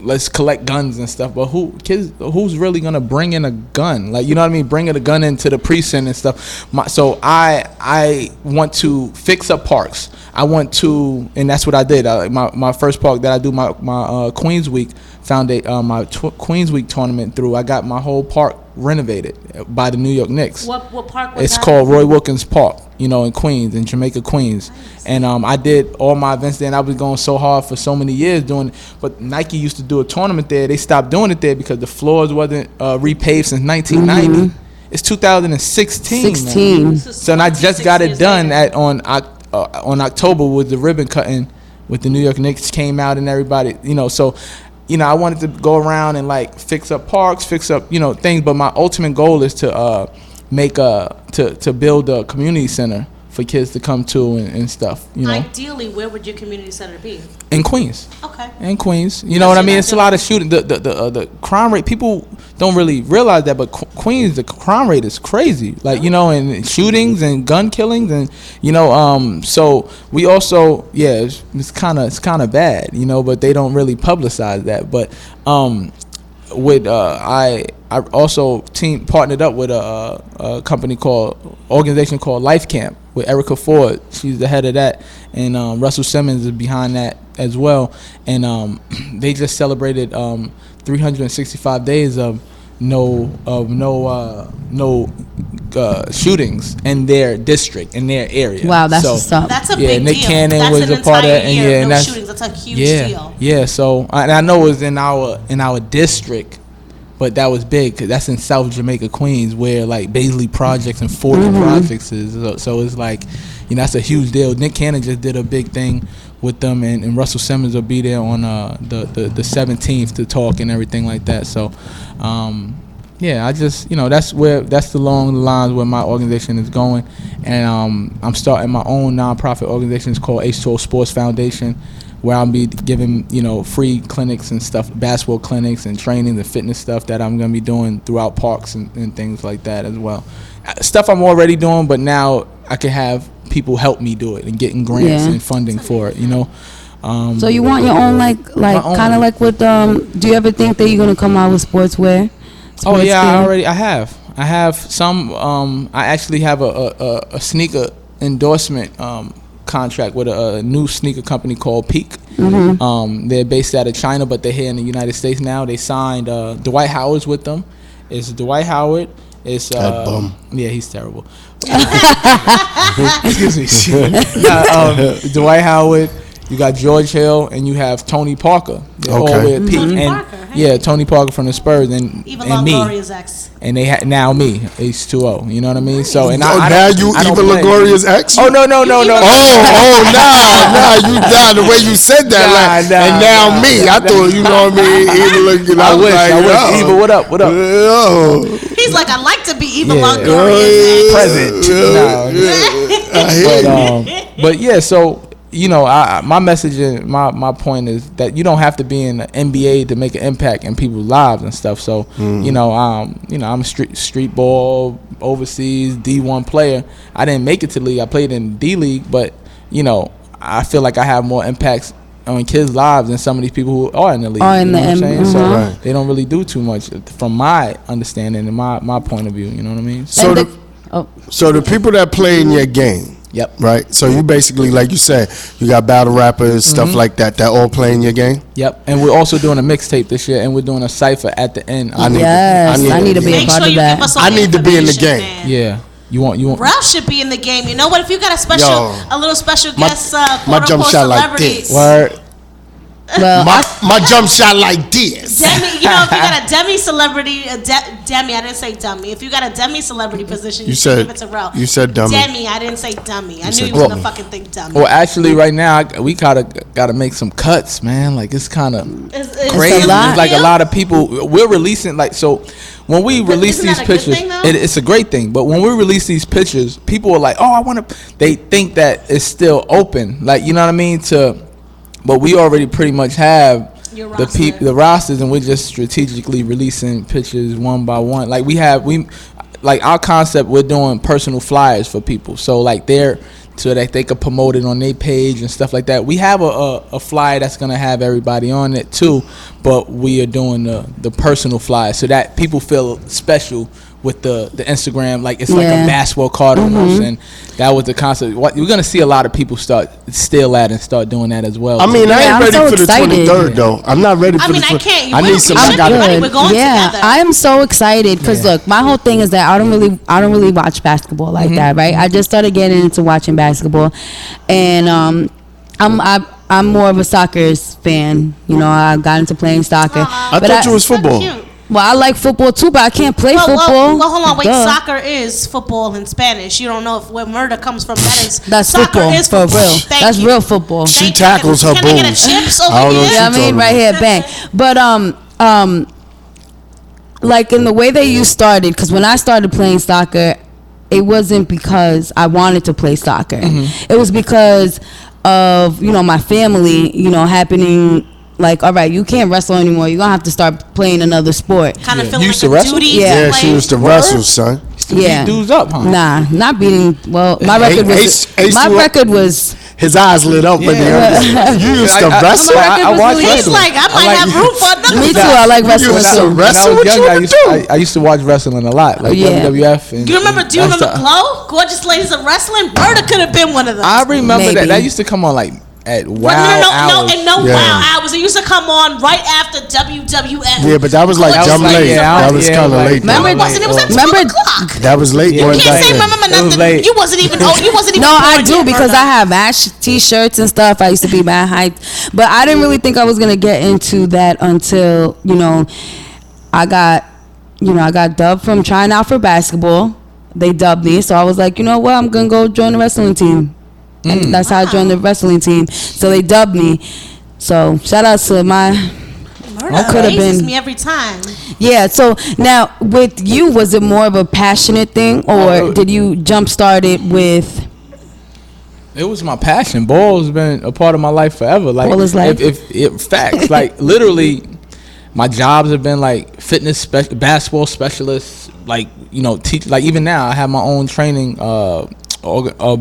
let's collect guns and stuff, but who's really gonna bring in a gun? Like, you know what I mean? Bringing a gun into the precinct and stuff. So I want to fix up parks. I want to, and that's what I did. My first park that I do my Queens Week Queens Week tournament through. I got my whole park renovated by the New York Knicks. What park was It's that? called Roy Wilkins Park, in Queens, in Jamaica, Queens. And I did all my events there, and I was going so hard for so many years doing it. But Nike used to do a tournament there. They stopped doing it there because the floors wasn't repaved since 1990. It's 2016. 16. Man. So and I just got it done on October with the ribbon cutting with the New York Knicks came out and everybody, so I wanted to go around and like fix up parks, fix up, things. But my ultimate goal is to build a community center for kids to come to and stuff. You know, ideally, where would your community center be? in Queens. Okay. In Queens, you know what I mean. It's a lot of shooting. The crime rate, people don't really realize that, but Queens, the crime rate is crazy. Like, you know, and shootings and gun killings, and you know, so we also, it's kind of bad, you know, but they don't really publicize that. But with I also partnered up with a organization called Life Camp with Erica Ford. She's the head of that, and Russell Simmons is behind that as well. And they just celebrated 365 days of no shootings in their district, in their area. Wow, that's what's up. That's a big Nick deal. Cannon That's was an a part of entire it, and year, and no that's shootings. That's a huge deal. Yeah. So I know it was in our district, but that was big because that's in South Jamaica, Queens, where like Baisley Projects and 40 Projects is. So it's like, you know, that's a huge deal. Nick Cannon just did a big thing with them, and Russell Simmons will be there on the 17th to talk and everything like that. So I just, you know, that's along the lines where my organization is going. And I'm starting my own nonprofit organization. It's called H2O Sports Foundation, where I'll be giving, you know, free clinics and stuff, basketball clinics and training and fitness stuff that I'm going to be doing throughout parks and things like that as well. Stuff I'm already doing, but now I can have people help me do it and getting grants and funding for it, you know. So you want your own, like kind of like with, do you ever think that you're going to come out with sportswear? Oh yeah, I have some. I actually have a sneaker endorsement contract with a new sneaker company called Peak. They're based out of China, but they're here in the United States now. They signed Dwight Howard's with them. It's Dwight Howard. It's that bum. Yeah, he's terrible. Excuse me. Dwight Howard. You got George Hill and you have Tony Parker. They're all with Peak. Tony and Parker, hey? Tony Parker from the Spurs and Eva and me. Longoria's ex. And they now me, H2O. You know what I mean? So and now I you I don't Eva play. Longoria's ex? Oh no. Nah, the way you said that, and now me. I thought, you know what I mean? Eva Longoria. I wish. Eva, what up? He's like, I like to be Eva Longoria's Present. But yeah, so you know, my message and my point is that you don't have to be in the NBA to make an impact in people's lives and stuff. So you know, I'm a street ball overseas D1 player. I didn't make it to the league. I played in D League, but you know, I feel like I have more impacts on kids' lives than some of these people who are in the league. You know what I'm saying? So they don't really do too much from my understanding and my point of view. You know what I mean? So the people that play in your game. Yep. Right. So you basically, like you said, you got battle rappers, stuff like that all play in your game. Yep. And we're also doing a mixtape this year, and we're doing a cipher at the end. I need to be a part of that. I need to be in the game. Man. Yeah. You want Ralph should be in the game. You know what? If you got a little special guest, my jump shot like this. Word. Well, my jump shot like this. Demi, you know, if you got a demi celebrity, Demi, I didn't say dummy. If you got a demi celebrity position, you should give it to Ralph. You said dummy. Demi, I didn't say dummy. I knew you was gonna fucking think dummy. Well, actually, right now we gotta make some cuts, man. Like it's kind of crazy. It's like a lot of people. We're releasing so. When we release these pictures, it's a great thing. But when we release these pictures, people are like, "Oh, I want to." They think that it's still open, like you know what I mean. But we already pretty much have the rosters, and we're just strategically releasing pictures one by one. Like like our concept, we're doing personal flyers for people, so so that they could promote it on their page and stuff like that. We have a flyer that's gonna have everybody on it too, but we are doing the personal flyer so that people feel special with the Instagram, like it's like a basketball card almost, and that was the concept. You're gonna see a lot of people start steal that and start doing that as well. I mean, I ain't ready for the 23rd though. I'm not ready for the. I can't. I need some. We're going together. I am so excited because look, my whole thing is that I don't really watch basketball like that, right? I just started getting into watching basketball, and I'm more of a soccer fan. You know, I got into playing soccer. I thought you was football. Well, I like football too, but I can't play football. Well, hold on, wait. Soccer is football in Spanish. You don't know where murder comes from. That's football is for real. That's real football. She tackles her boobs. Can I get a chips over here? Yeah, I mean, right here, bang. But like in the way that you started, because when I started playing soccer, it wasn't because I wanted to play soccer. Mm-hmm. It was because of, you know, my family, you know, happening. Like, all right, you can't wrestle anymore. You're gonna have to start playing another sport. Kind of Yeah. feeling You like used to the wrestle? duties. Yeah. Yeah, she used to wrestle, son. Yeah, Beat dudes up, huh? Nah, not beating. Well, my record was. My H2O. record was. His eyes lit up when he heard this. You used to wrestle. My record I was watch really He's good. like, I might have room for another. Me too. I like wrestling used to too. wrestle. When I was What you young, wanna do? I used to watch wrestling a lot, like Yeah. WWF. And, Do you remember that's the- Glow? Gorgeous Ladies of Wrestling? Murder could have been one of them. I remember Maybe. that used to come on like at But wow hours. no Yeah. wow hours. It used to come on right after WWF. Yeah, but that was like Gorgeous dumb like, late. yeah, That was yeah, kind of like- late. though. Remember- It wasn't. It was at 12 Remember- o'clock. That was late. Yeah. one You can't say day. remember It was nothing. late. You wasn't even. Oh, you wasn't even. No, I born do yet, because brother. I have Ash T-shirts and stuff. I used to be mad hyped, but I didn't really think I was gonna get into that until, you know, I got dubbed from trying out for basketball. They dubbed me, so I was like, you know what, I'm gonna go join the wrestling team. And that's how I joined the wrestling team. So they dubbed me. So shout out to my. Murder could have amazes been. me every time. Yeah. So now with you, was it more of a passionate thing, or did you jump start it with? It was my passion. Ball has been a part of my life forever. Like, Ball is life. if facts, like literally, my jobs have been like fitness, basketball specialists. Like, you know, teach. Like even now, I have my own training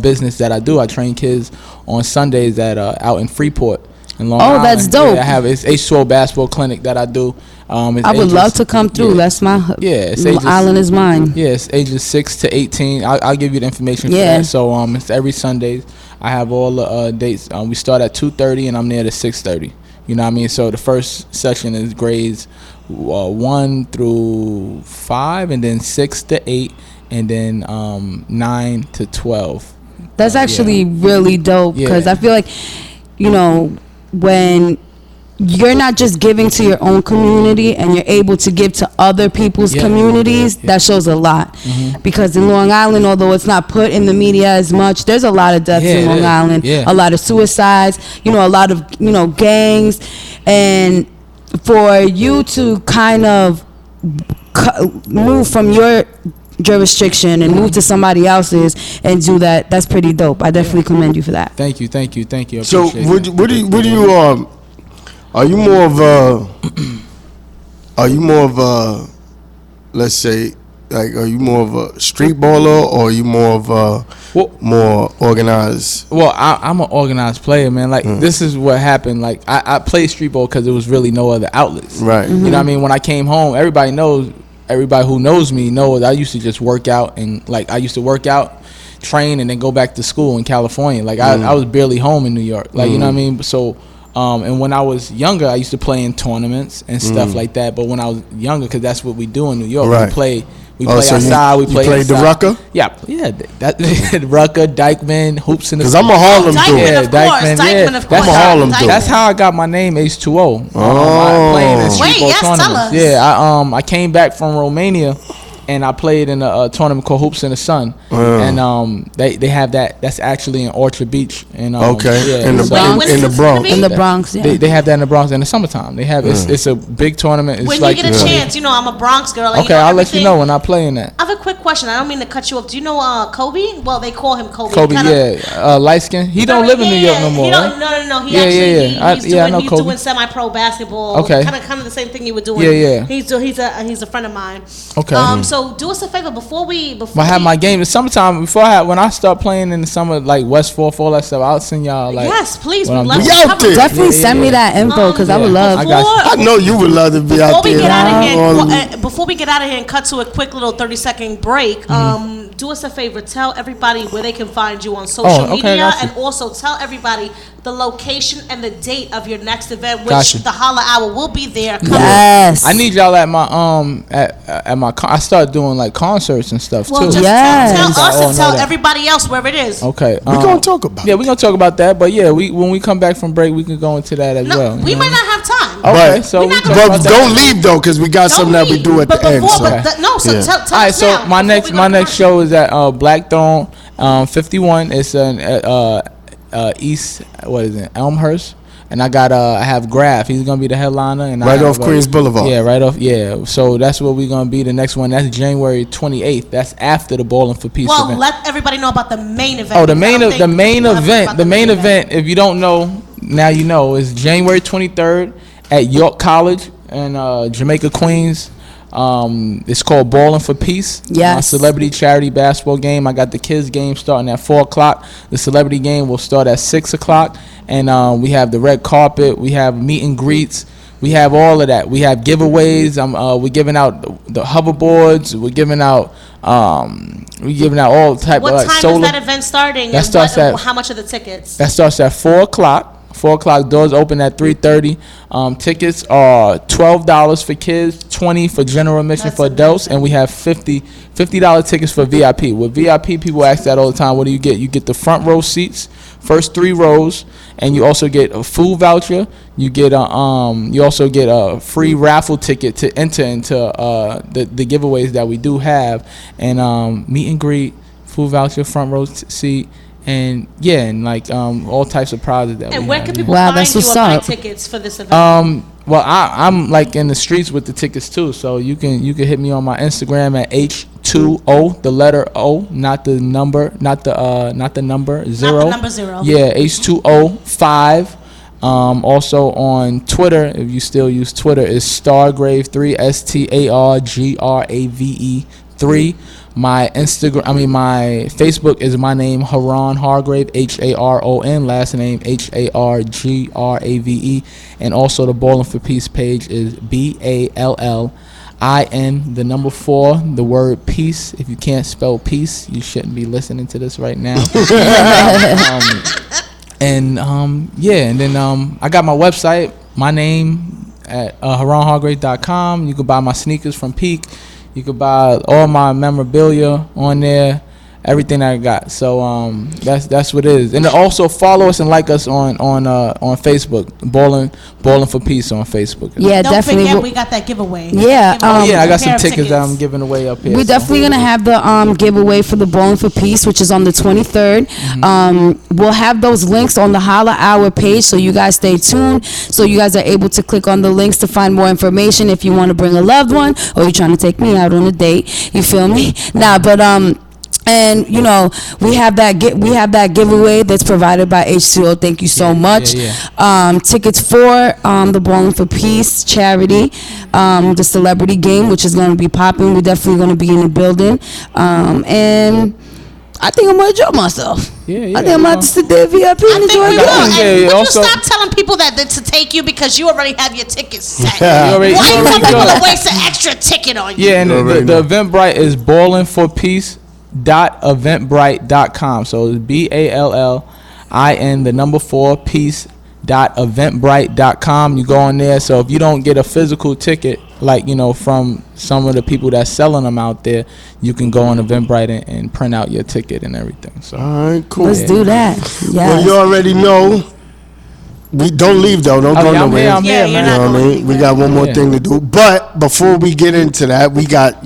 business that I do. I train kids on Sundays at out in Freeport in Long Island. That's dope. Yeah, I have it's H2O basketball clinic that I do. It's I would ages- love to come through. Yeah. That's my. Yeah, it's ages- Island is mine. Yeah, it's ages 6 to 18. I'll give you the information for Yeah. that. So it's every Sundays. I have all the dates. We start at 2:30 and I'm there to 6:30. You know what I mean? So the first session is grades 1 through 5, and then 6 to 8, and then 9 to 12. That's actually really dope because Yeah. I feel like, you know, when you're not just giving to your own community and you're able to give to other people's communities, that shows a lot. Because in Long Island, although it's not put in the media as much, there's a lot of deaths in Long Island, a lot of suicides, you know, a lot of, you know, gangs. And for you to kind of move from your jurisdiction and move to somebody else's and do that, that's pretty dope. I definitely commend you for that. Thank you. I So appreciate what that. do you are you more of a let's say, like, are you more of a street baller, or are you more of a more organized? Well, I'm an organized player, man. Like this is what happened. Like I played street ball because there was really no other outlets. Right. You know what I mean? When I came home, everybody who knows me knows I used to just work out, and like I used to work out, train, and then go back to school in California. Like I was barely home in New York. Like you know what I mean? So and when I was younger, I used to play in tournaments and stuff like that. But when I was younger, because that's what we do in New York, Right. we play So outside. We play. You played the inside. Rucker? Yeah. That Rucker, Dykeman, hoops in the. Because I'm a Harlem dude. Dykeman, of course. Dykeman, of course. I'm a Harlem dude. That's how I got my name H2O. Oh. Playing in street Wait, ball yes, tell tournaments. us. Yeah, I came back from Romania, and I played in a tournament called Hoops in the Sun, and they have that. That's actually in Orchard Beach. And Okay. In the Bronx. in the Bronx. In the Bronx, yeah. They have that in the Bronx in the summertime. They have it's a big tournament. It's When like you get a chance, you know, I'm a Bronx girl. And Okay, you know I'll let you everything. know when I play in that. I have a quick question. I don't mean to cut you off. Do you know Kobe? Well, they call him Kobe. Kobe, Kinda- light skin. He don't live in New York no more. He right? don't, no. He Yeah, actually, yeah. He's I doing, know he's Kobe. doing semi-pro basketball. Okay. Kind of the same thing you were doing. Yeah. He's a friend of mine. Okay. So do us a favor before we. I have my game in summertime. When I start playing in the summer, like West Fourth, all that stuff, I'll send y'all like. Yes, please. what I'm Let's doing. We out there. Definitely send me that info because I would love. I got you. I know you would love to be out Before we there. get out of Um, here, before we get out of here and cut to a quick little 30-second break, do us a favor. Tell everybody where they can find you on social okay, media, got you. and also tell everybody the location and the date of your next event, which Got you. the Holla Hour will be there. Yes. I need y'all at my at my. I started doing like concerts and stuff Well, too. just Yes. tell us Oh, and know tell that. everybody else where it is. Okay. we gonna talk about Yeah, we're gonna talk about that. But yeah, when we come back from break, we can go into that as No, well. we you might know? not have time. Okay, But- so We're we not talk gonna- about that. Don't leave though, because we got Don't something that we leave. do at But the end. before- So. but so Yeah. tell All right, us so now, my before next we go to show is at Blackthorn 51. It's an East, what is it, Elmhurst. and I have Graf. He's gonna be the headliner, and right off Queens Boulevard. Yeah, right off. Yeah, so that's where we're gonna be. The next one, that's January 28th. That's after the Bowling for Peace Well, event. let everybody know about the main event. Oh, the main event. If you don't know, now you know. Is January 23rd at York College in Jamaica, Queens. It's called Ballin' for Peace. Yes. Celebrity charity basketball game. I got the kids game starting at 4 o'clock. The celebrity game will start at 6 o'clock. And we have the red carpet. We have meet and greets. We have all of that. We have giveaways. We're giving out the hoverboards. We're giving out all type What of like time solar. is that event starting? That starts at, how much are the tickets? That starts at 4 o'clock. 4 o'clock, doors open at 3:30. Tickets are $12 for kids, $20 for general admission for adults, and we have $50 tickets for VIP. With VIP, people ask that all the time. What do you get? You get the front row seats, first 3 rows, and you also get a food voucher. You get you also get a free raffle ticket to enter into the giveaways that we do have, and meet and greet, food voucher, front row seat. And yeah, and like all types of prizes that. And we where have. can people find you or buy tickets for this event? Well, I'm like in the streets with the tickets too, so you can hit me on my Instagram at H2O, the letter O, not the number, not the number 0. Not the number 0. Yeah, H2O 5. Also on Twitter, if you still use Twitter, is Stargrave3, STARGRAVE 3. My Facebook is my name, Haron Hargrave, HARON, last name HARGRAVE, and also the Ballin' for Peace page is BALLIN, the number 4, the word peace. If you can't spell peace, you shouldn't be listening to this right now. And then I got my website, my name at HaronHargrave.com. You can buy my sneakers from Peak. You could buy all my memorabilia on there, everything I got. So that's what it is. And also follow us and like us on Facebook, Ballin' for Peace on Facebook. Yeah, Don't definitely. forget we got that giveaway. Yeah, I got some tickets that I'm giving away up here. We're definitely gonna have the giveaway for the Ballin' for Peace, which is on the 23rd. We'll have those links on the Holla Hour page, so you guys stay tuned. So you guys are able to click on the links to find more information if you want to bring a loved one or you're trying to take me out on a date. You feel me? And you know we have that giveaway that's provided by H2O. Thank you so much. Tickets for the Ballin' for Peace charity, the celebrity game, which is going to be popping. We're definitely going to be in the building, and I think I'm gonna enjoy myself. I think I'm gonna have to sit there VIP and enjoy the game. Would you stop telling people that to take you because you already have your tickets set? Why you tell people to waste an extra ticket on you? Yeah, and the Eventbrite is ballinforpeace.eventbrite.com. So it's BALLIN, the number 4, peace.eventbrite.com. You go on there. So if you don't get a physical ticket, like from some of the people that's selling them out there, you can go on Eventbrite and print out your ticket and everything. So all right, cool. Let's do that. Well, you already know. We don't leave though. Don't go nowhere. I'm here, man. You know what I mean? We got one more thing to do. But before we get into that,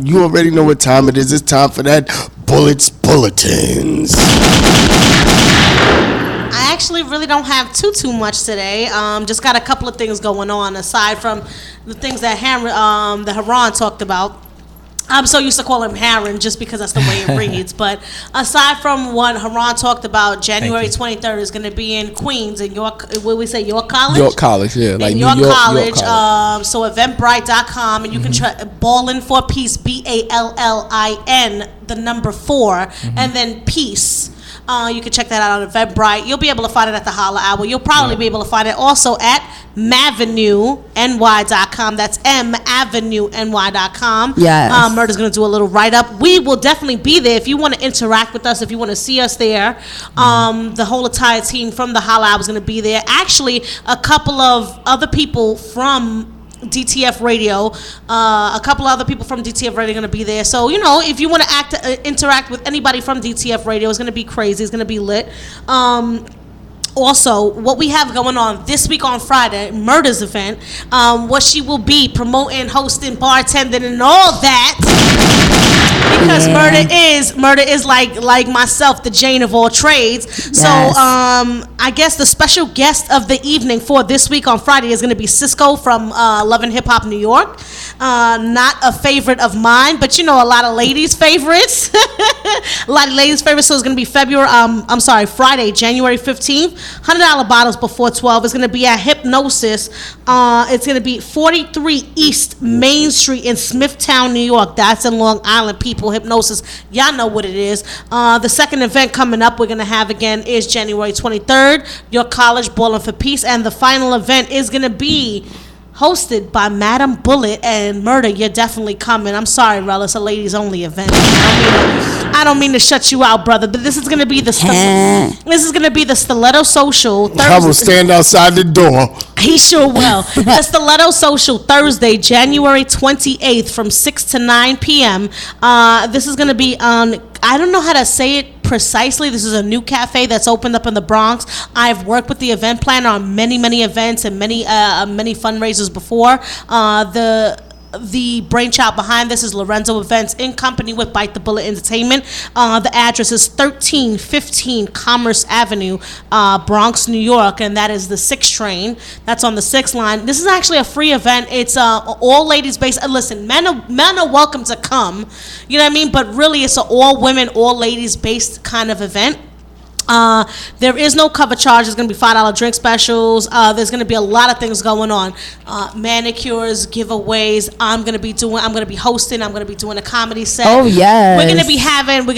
you already know what time it is. It's time for that Bullets Bulletins. I actually really don't have too much today. Just got a couple of things going on aside from the things that Haron talked about. I'm so used to calling him Haron just because that's the way it reads. But aside from what Haron talked about, January 23rd is going to be in Queens in York. What we say, York College? York College, yeah, like in New York College. So Eventbrite.com, and you can try Ballin' for Peace, BALLIN, the number 4, and then Peace. You can check that out on Eventbrite. You'll be able to find it at the Holla Hour. You'll probably be able to find it also at MAvenueNY.com. That's MAvenueNY.com. Yes. Murder's going to do a little write-up. We will definitely be there. If you want to interact with us, if you want to see us there, the whole entire team from the Holla Hour is going to be there. Actually, a couple of other people from DTF Radio, a couple other people from DTF Radio are going to be there. So, if you want to interact with anybody from DTF Radio, it's going to be crazy. It's going to be lit. Also, what we have going on this week on Friday, Murder's event, what she will be promoting, hosting, bartending, and all that. because murder is like myself, the Jane of all trades. So I guess the special guest of the evening for this week on Friday is going to be Cisco from Love and Hip Hop New York. Not a favorite of mine, but a lot of ladies' favorites. A lot of ladies' favorites. So it's going to be Friday, January 15th. $100 bottles before 12. It's going to be at Hypnosis. It's going to be 43 East Main Street in Smithtown, New York. That's in Long Island, people. Hypnosis. Y'all know what it is. The second event coming up we're going to have again is January 23rd. Your College Ballin' for Peace. And the final event is going to be hosted by Madam Bullet and Murder. You're definitely coming. I'm sorry, Rel. It's a ladies only event. I don't mean to shut you out, brother, but this is gonna be the Stiletto Social Thursday. I will stand outside the door. He sure will. The Stiletto Social Thursday, January 28th from 6 to 9 p.m. This is gonna be on, I don't know how to say it precisely. This is a new cafe that's opened up in the Bronx. I've worked with the event planner on many events and many fundraisers before. The brainchild behind this is Lorenzo Events in company with Bite the Bullet Entertainment. The address is 1315 Commerce Avenue, Bronx, New York, and that is the 6 train. That's on the 6 line. This is actually a free event. It's all ladies based. Listen, men are welcome to come. You know what I mean? But really, it's an all women, all ladies based kind of event. There is no cover charge. There's going to be $5 drink specials. There's going to be a lot of things going on. Manicures, giveaways. I'm going to be hosting. I'm going to be doing a comedy set. Oh, yes. We're going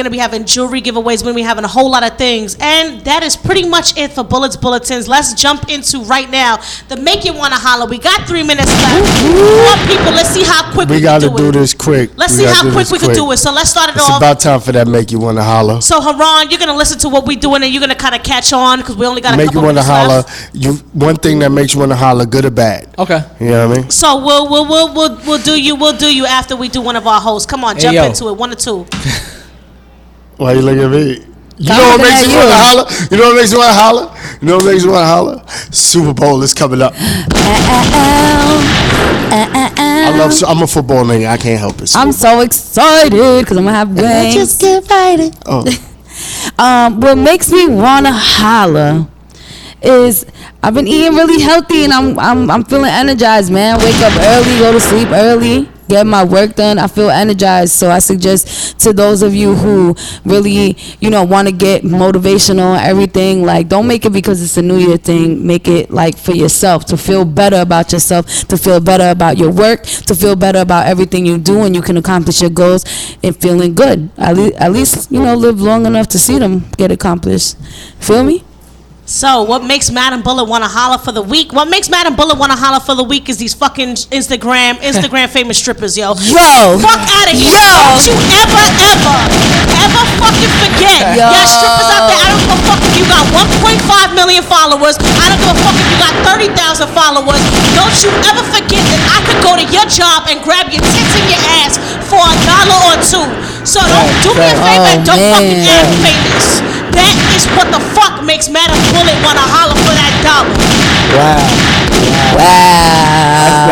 to be having jewelry giveaways. We're going to be having a whole lot of things. And that is pretty much it for Bullets Bulletins. Let's jump into right now the Make You Wanna Holler. We got 3 minutes left. More people. Let's see how quick we can do it. We got to do this quick. Let's see how quick we can do it. So let's start it off. It's about time for that Make You Wanna Holler. So, Haran, you're going to listen to what we're doing, and you're going to kind of catch on because we only got a couple minutes left. One thing that makes you want to holler, good or bad. Okay. You know what I mean? So we'll do you after we do one of our hosts. Come on, jump into it. 1 or 2. Why you looking at me? You know what makes you want to holler? You know what makes you want to holler? You know what makes you want to holler? Super Bowl is coming up. I'm a football nigga. I can't help it. I'm so excited because I'm gonna have wings. Just get invited. Oh. What makes me wanna holler is I've been eating really healthy and I'm feeling energized, man. Wake up early, go to sleep early, get my work done. I feel energized. So I suggest to those of you who really, want to get motivational and everything, like, don't make it because it's a New Year thing. Make it like for yourself, to feel better about yourself, to feel better about your work, to feel better about everything you do, and you can accomplish your goals and feeling good. At least live long enough to see them get accomplished. Feel me? So, what makes Madam Bullet want to holler for the week? What makes Madam Bullet want to holler for the week is these fucking Instagram famous strippers, yo. Fuck out of here. Don't you ever fucking forget. Y'all strippers out there, I don't give a fuck if you got 1.5 million followers. I don't give a fuck if you got 30,000 followers. Don't you ever forget that I could go to your job and grab your tits and your ass for $1 or $2. So don't do me a favor and don't fucking act famous. That is what the fuck makes Madam Bullet want to holler for that dollar. Wow.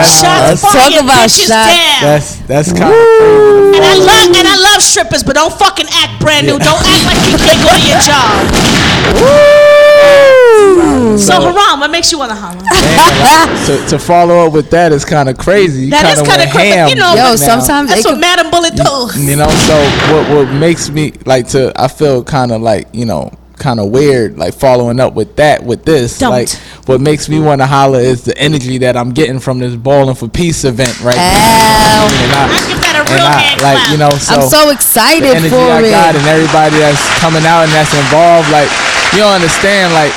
Shots fired, talk about bitches shots. down. That's kind of crazy. And I love strippers, but don't fucking act brand new. Don't act like you can't go to your job. So Haram, what makes you want to holler? To follow up with that is kind of crazy. That is kind of crazy. Sometimes that's what Madam Bullet does. So what makes me I feel kind of like kind of weird, like following up with this. Don't. Like what makes me want to holler is the energy that I'm getting from this Ballin' for Peace event right now. I give that a real hand clap. I'm so excited the energy for I it. got and everybody that's coming out and that's involved, like you don't understand, like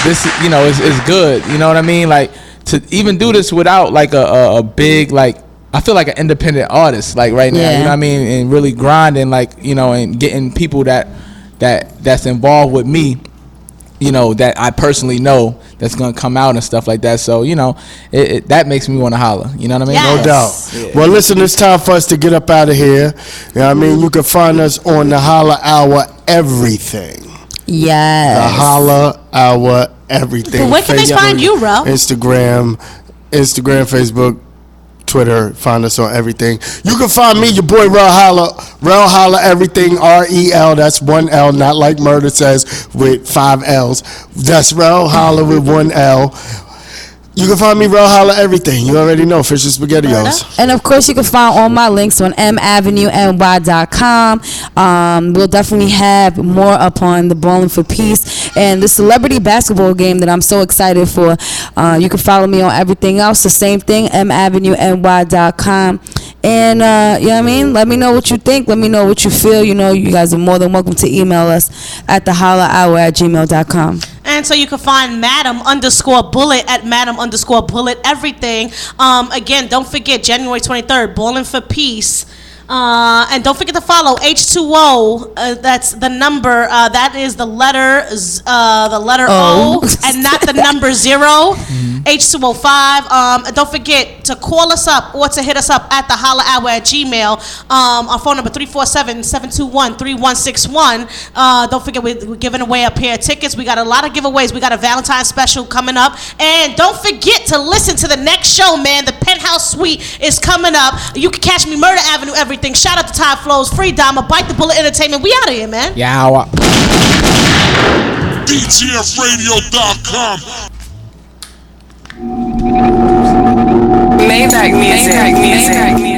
this is good. You know what I mean? Like to even do this without like a big, like I feel like an independent artist like right now. You know what I mean? And really grinding, like and getting people that's involved with me, that I personally know that's gonna come out and stuff like that. So that makes me want to holler. You know what I mean? Yes. No doubt. Yeah. Well, listen, it's time for us to get up out of here. You know what I mean? You can find us on the Holla Hour everything. Yes. The Holla Hour everything. But where can they find you, Ro? Instagram, Facebook, Twitter. Find us on everything. You can find me, your boy Ro Holla, Real Holla Everything, REL. That's one L, not like Murder Says with 5 L's. That's Real Holla with 1 L. You can find me Real Holla Everything. You already know, Fish and SpaghettiOs. And of course, you can find all my links on mavenueny.com. We'll definitely have more upon the Ballin' for Peace and the celebrity basketball game that I'm so excited for. You can follow me on everything else. The same thing, mavenueny.com. And, you know what I mean? Let me know what you think. Let me know what you feel. You know, you guys are more than welcome to email us at thehollahour@gmail.com. And so you can find Madam_Bullet at Madam_Bullet everything. Again, don't forget January 23rd, Ballin' for Peace. And don't forget to follow H2O. That's the number. That is the letter O, and not the number 0. H2O5. And don't forget to call us up or to hit us up at the Holla Hour at Gmail. Our phone number 347-721-3161. Don't forget we're giving away a pair of tickets. We got a lot of giveaways. We got a Valentine's special coming up. And don't forget to listen to the next show, man. The Penthouse Suite is coming up. You can catch me Murder Avenue everything. Shout out to Tide Flows, Free Dama, Bite the Bullet Entertainment. We out of here, man. Yeah. DTFradio.com. Maybach music.